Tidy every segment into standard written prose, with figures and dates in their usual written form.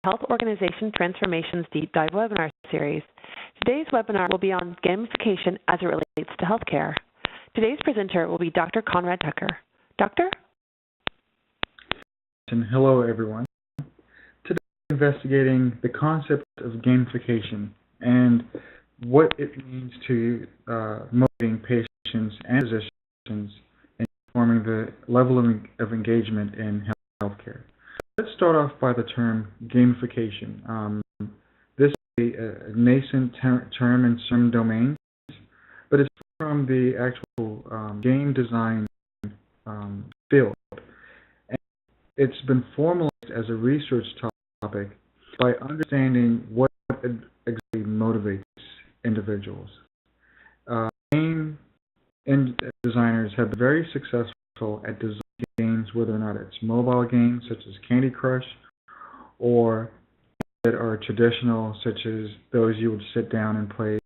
Health Organization Transformations Deep Dive webinar series. Today's webinar will be on gamification as it relates to healthcare. Today's presenter will be Dr. Conrad Tucker. Doctor? And hello, everyone. Today we're investigating the concept of gamification and what it means to motivating patients and physicians in forming the level of engagement in healthcare. Let's start off by the term gamification. This is a nascent term in some domains, but it's from the actual game design field. And it's been formalized as a research topic by understanding what exactly motivates individuals. Game designers have been very successful at designing games, whether or not it's mobile games such as Candy Crush, or that are traditional, such as those you would sit down and play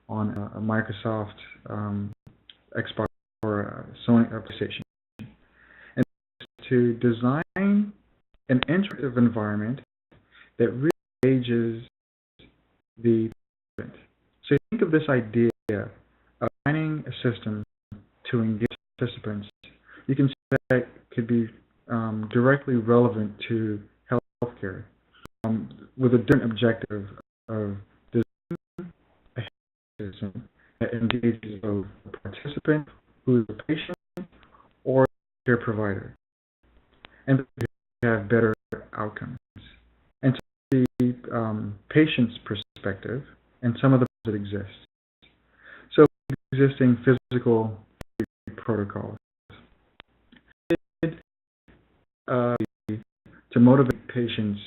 on a Microsoft Xbox or a Sony PlayStation. And to design an interactive environment that really engages the participant. So think of this idea of designing a system to engage participants. You can see that could be directly relevant to healthcare with a different objective of designing a health system that engages both the participant, who is the patient, or the care provider, and to have better outcomes. And to the patient's perspective and some of the that exist. So existing physical protocols to motivate patients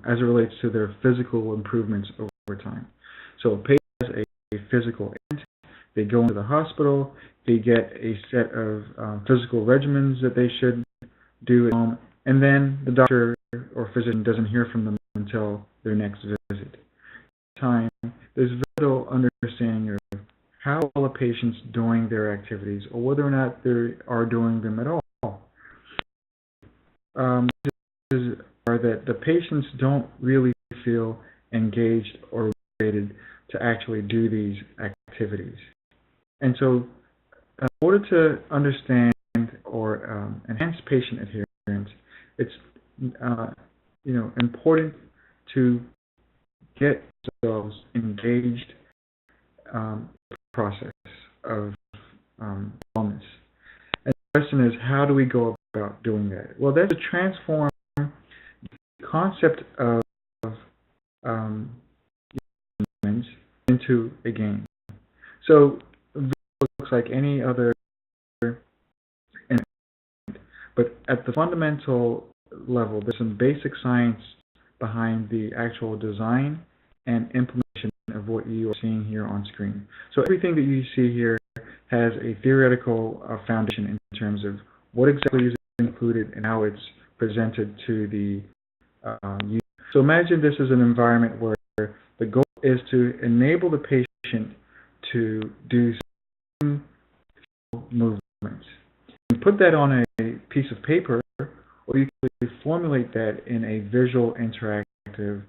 as it relates to their physical improvements over time. So a patient has a physical end, they go into the hospital, they get a set of physical regimens that they should do at home, and then the doctor or physician doesn't hear from them until their next visit. Time, there's very little understanding of how well a patient's doing their activities or whether or not they are doing them at all. Are that the patients don't really feel engaged or motivated to actually do these activities. And so in order to understand or enhance patient adherence, it's important to get themselves engaged in the process of wellness. And the question is, how do we go about doing that? Well, that's to transform the concept of into a game. So it looks like any other, but at the fundamental level, there's some basic science behind the actual design and implementation of what you are seeing here on screen. So everything that you see here has a theoretical foundation in terms of what exactly is included and how it's presented to the user. So imagine this is an environment where the goal is to enable the patient to do some movements. You put that on a piece of paper, or you can formulate that in a visual interactive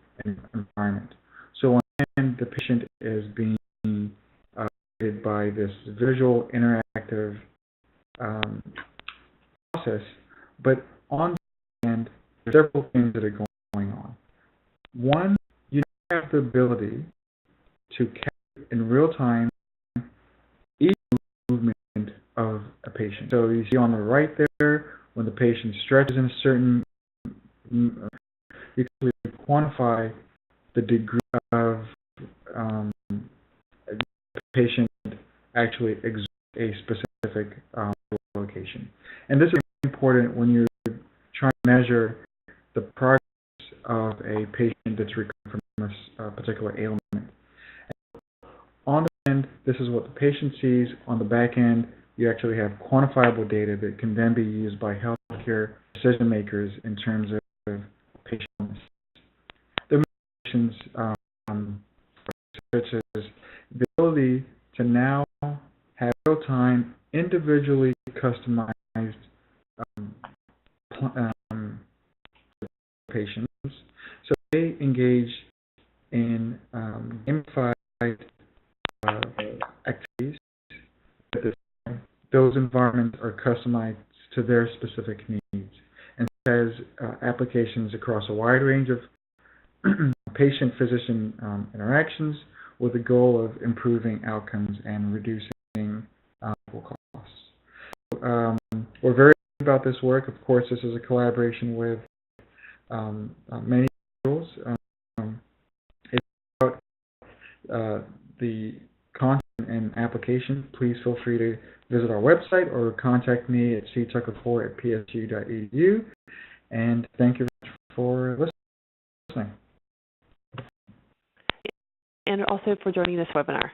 environment. So on the end, the patient is being guided by this visual interactive process, but on the end, there are several things that are going on. One, you have the ability to capture in real time each movement of a patient. So you see on the right there, when the patient stretches in a certain, you can quantify the degree of the patient actually exerts a specific location. And this is important when you're trying to measure the progress of a patient that's recovering from a particular ailment. On the end, this is what the patient sees. On the back end, you actually have quantifiable data that can then be used by healthcare decision makers in terms of patient wellness. There are many questions such as the ability to now have real-time, individually customized patients. So customized to their specific needs, and has applications across a wide range of patient-physician interactions with the goal of improving outcomes and reducing costs. We're very excited about this work. Of course, this is a collaboration with many individuals. If about the content and application, please feel free to visit our website or contact me at ctucker4@psu.edu. And thank you very much for listening. And also for joining this webinar.